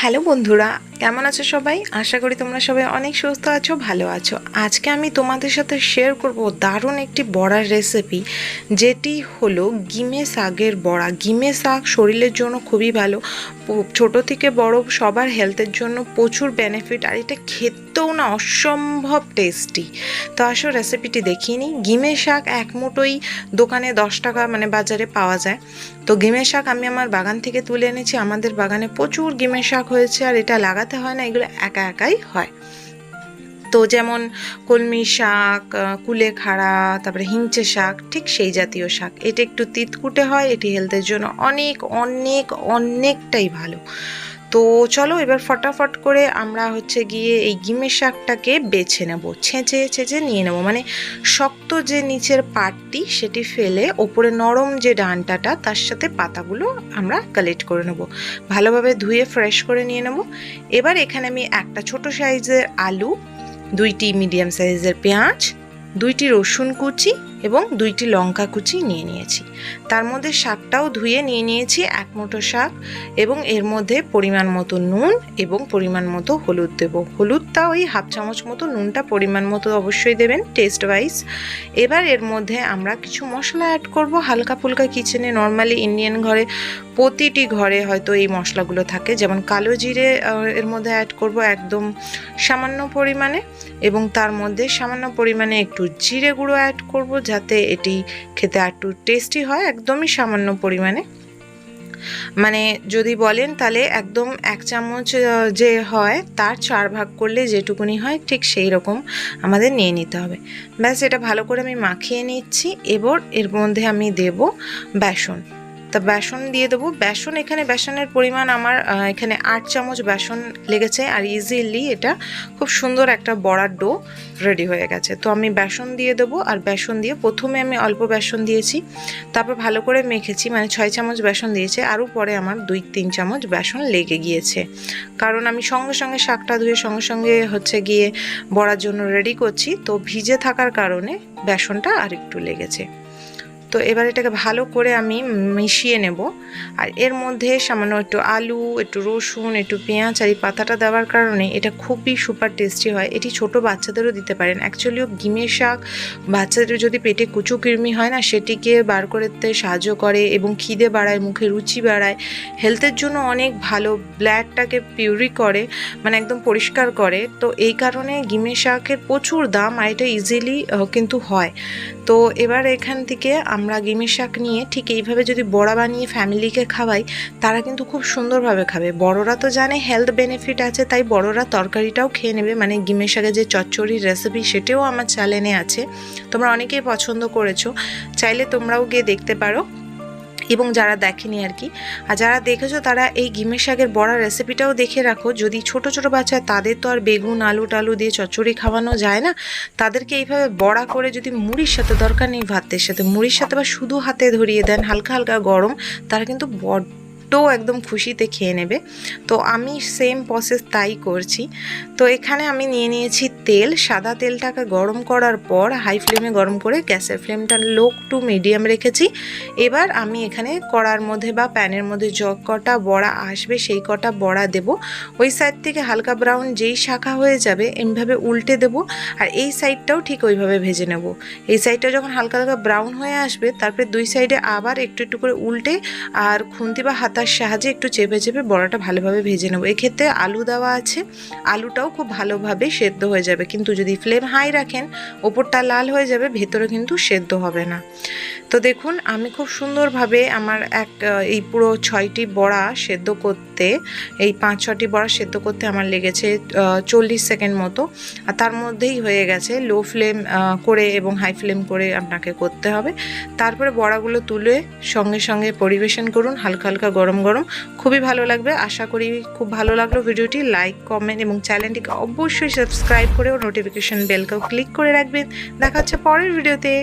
Hello বন্ধুরা, কেমন আছো সবাই? আশা করি তোমরা সবাই অনেক সুস্থ আছো, ভালো আছো। আজকে আমি তোমাদের সাথে শেয়ার করব দারুণ একটি বড়ার রেসিপি, যেটি হলো গিমে শাকের বড়া। গিমে শাক শরীরের জন্য খুবই ভালো, ছোট থেকে বড় সবার হেলথের জন্য প্রচুর বেনিফিট, আর এটা খেতেও না অসম্ভব টেস্টি। তো আসো রেসিপিটি দেখিয়ে নিই। গিমে শাক এক মুঠোই দোকানে 10 টাকা মানে বাজারে পাওয়া যায়। তো গিমে শাক আমি আমার বাগান থেকে তুলে এনেছি। আমাদের বাগানে প্রচুর গিমে শাক হয়েছে, আর এটা লাগাতে হয় না, এগুলো একা একাই হয়। তো যেমন কলমি শাক, কুলেখাড়া, তারপরে হিংচে শাক, ঠিক সেই জাতীয় শাক। এটা একটু তিতকুটে হয়, এটি হেলথের জন্য অনেক অনেক অনেকটাই ভালো। তো চলো এবার ফটাফট করে আমরা গিয়ে এই গিমের শাকটাকে বেছে নেব, ছেঁচে ছেঁচে নিয়ে নেব। মানে শক্ত যে নিচের পাটটি সেটি ফেলে ওপরে নরম যে ডাঁটাটা তার সাথে পাতাগুলো আমরা কালেক্ট করে নেব, ভালোভাবে ধুয়ে ফ্রেশ করে নিয়ে নেব। এবার এখানে আমি একটা ছোট সাইজের আলু, 2টি মিডিয়াম সাইজের পেঁয়াজ, 2টি রসুন কুচি এবং 2টি লঙ্কা কুচি নিয়ে নিয়েছি। তার মধ্যে শাকটাও ধুয়ে নিয়ে নিয়েছি, 1 মুঠো শাক, এবং এর মধ্যে পরিমাণ মতো নুন এবং পরিমাণ মতো হলুদ দেব। হলুদটা ওই 1/2 চামচ মতো, নুনটা পরিমাণ মতো অবশ্যই দেবেন টেস্ট ওয়াইজ। এবার এর মধ্যে আমরা কিছু মশলা অ্যাড করব, হালকা ফুলকা। কিচেনে নর্মালি ইন্ডিয়ান ঘরে প্রতিটি ঘরে হয়তো এই মশলাগুলো থাকে। যেমন কালো জিরে এর মধ্যে অ্যাড করব একদম সামান্য পরিমাণে, এবং তার মধ্যে সামান্য পরিমাণে একটু জিরে গুঁড়ো অ্যাড করব, যাতে এটি খেতে একটু টেস্টি হয়, একদমই সামান্য পরিমাণে। মানে যদি বলেন তাহলে একদম 1 চামচ যে হয় তার 4 ভাগ করলে যেটুকুনি হয় ঠিক সেই রকম আমাদের নিয়ে নিতে হবে। ব্যাস, এটা ভালো করে আমি মাখিয়ে নিচ্ছি। এবার এর মধ্যে আমি দেব বেসন। তা বেসন দিয়ে দেবো। বেসন এখানে বেসনের পরিমাণ আমার এখানে 8 চামচ বেসন লেগেছে, আর ইজিলি এটা খুব সুন্দর একটা বড়ার ডো রেডি হয়ে গেছে। তো আমি বেসন দিয়ে দেবো, আর বেসন দিয়ে প্রথমে আমি অল্প বেসন দিয়েছি, তারপর ভালো করে মেখেছি, মানে 6 চামচ বেসন দিয়েছে, আরও পরে আমার 2-3 চামচ বেসন লেগে গিয়েছে, কারণ আমি সঙ্গে সঙ্গে শাকটা ধুয়ে সঙ্গে সঙ্গে গিয়ে বড়ার জন্য রেডি করছি। তো ভিজে থাকার কারণে বেসনটা আর একটু লেগেছে। তো এবার এটাকে ভালো করে আমি মিশিয়ে নেব, আর এর মধ্যে সামান্য একটু আলু, একটু রসুন, একটু পেঁয়াজ, আর এই পাতাটা দেওয়ার কারণে এটা খুবই সুপার টেস্টি হয়। এটি ছোট বাচ্চাদেরও দিতে পারেন। অ্যাকচুয়ালিও গিমের শাক বাচ্চাদের যদি পেটে কুচুকৃমি হয় না, সেটিকে বার করতে সাহায্য করে এবং খিদে বাড়ায়, মুখে রুচি বাড়ায়, হেলথের জন্য অনেক ভালো, ব্লাডটাকে পিউরি করে, মানে একদম পরিষ্কার করে। তো এই কারণে গিমের শাকের প্রচুর দাম, আর এটা ইজিলি কিন্তু হয়। তো এবার এখান থেকে আমরা গিমের শাক নিয়ে ঠিক এইভাবে যদি বড়া বানিয়ে ফ্যামিলিকে খাওয়াই, তারা কিন্তু খুব সুন্দরভাবে খাবে। বড়রা তো জানে হেলথ বেনিফিট আছে, তাই বড়রা তরকারিটাও খেয়ে নেবে। মানে গিমের শাকের যে চচ্চড়ির রেসিপি সেটাও আমার চ্যানেলে আছে, তোমরা অনেকেই পছন্দ করেছো, চাইলে তোমরাও গিয়ে দেখতে পারো, এবং যারা দেখেনি আর কি। আর যারা দেখেছো তারা এই গিমের শাকের বড়া রেসিপিটাও দেখে রাখো। যদি ছোট ছোট বাচ্চা, তাদের তো আর বেগুন আলু টালু দিয়ে চচ্চড়ি খাওয়ানো যায় না, তাদেরকে এইভাবে বড়া করে যদি মুড়ির সাথে, দরকার নেই ভাতের সাথে, মুড়ির সাথে বা শুধু হাতে ধরিয়ে দেন হালকা হালকা গরম, তারা কিন্তু একদম খুশিতে খেয়ে নেবে। তো আমি সেম প্রসেস তাই করছি। তো এখানে আমি নিয়ে নিয়েছি তেল। সাদা তেলটাকে গরম করার পর হাই ফ্লেমে গরম করে গ্যাসের ফ্লেমটা লো টু মিডিয়াম রেখেছি। এবার আমি এখানে কড়ার মধ্যে বা প্যানের মধ্যে কটা বড়া আসবে সেই কটা বড়া দেব। ওই সাইড থেকে হালকা ব্রাউন যেই শাখা হয়ে যাবে এমভাবে উল্টে দেব, আর এই সাইডটাও ঠিক ওইভাবে ভেজে নেব। এই সাইডটা যখন হালকা হালকা ব্রাউন হয়ে আসবে, তারপরে দুই সাইডে আবার একটু একটু করে উল্টে আর খুন্তি বা হাতার সাহায্যে একটু চেপে চেপে বড়াটা ভালোভাবে ভেজে নেব। এক্ষেত্রে আলু দেওয়া আছে, আলুটাও খুব ভালোভাবে সেদ্ধ হয়ে যাবে, কিন্তু যদি ফ্লেম হাই রাখেন ওপরটা লাল হয়ে যাবে, ভেতরে কিন্তু সেদ্ধ হবে না। তো দেখুন আমি খুব সুন্দরভাবে আমার এই পুরো 6টি বড়া সেদ্ধ করতে, এই 5-6টি বড়া সেদ্ধ করতে আমার লেগেছে 40 সেকেন্ড মতো, আর তার মধ্যেই হয়ে গেছে। লো ফ্লেম করে এবং হাই ফ্লেম করে আপনাকে করতে হবে। তারপরে বড়াগুলো তুলে সঙ্গে সঙ্গে পরিবেশন করুন, হালকা হালকা গরম গরম, খুবই ভালো লাগবে। আশা করি খুব ভালো লাগলো ভিডিওটি। লাইক, কমেন্ট এবং চ্যানেলটিকে অবশ্যই সাবস্ক্রাইব করে ও নোটিফিকেশন বেলকেও ক্লিক করে রাখবেন। দেখা হচ্ছে পরের ভিডিওতে।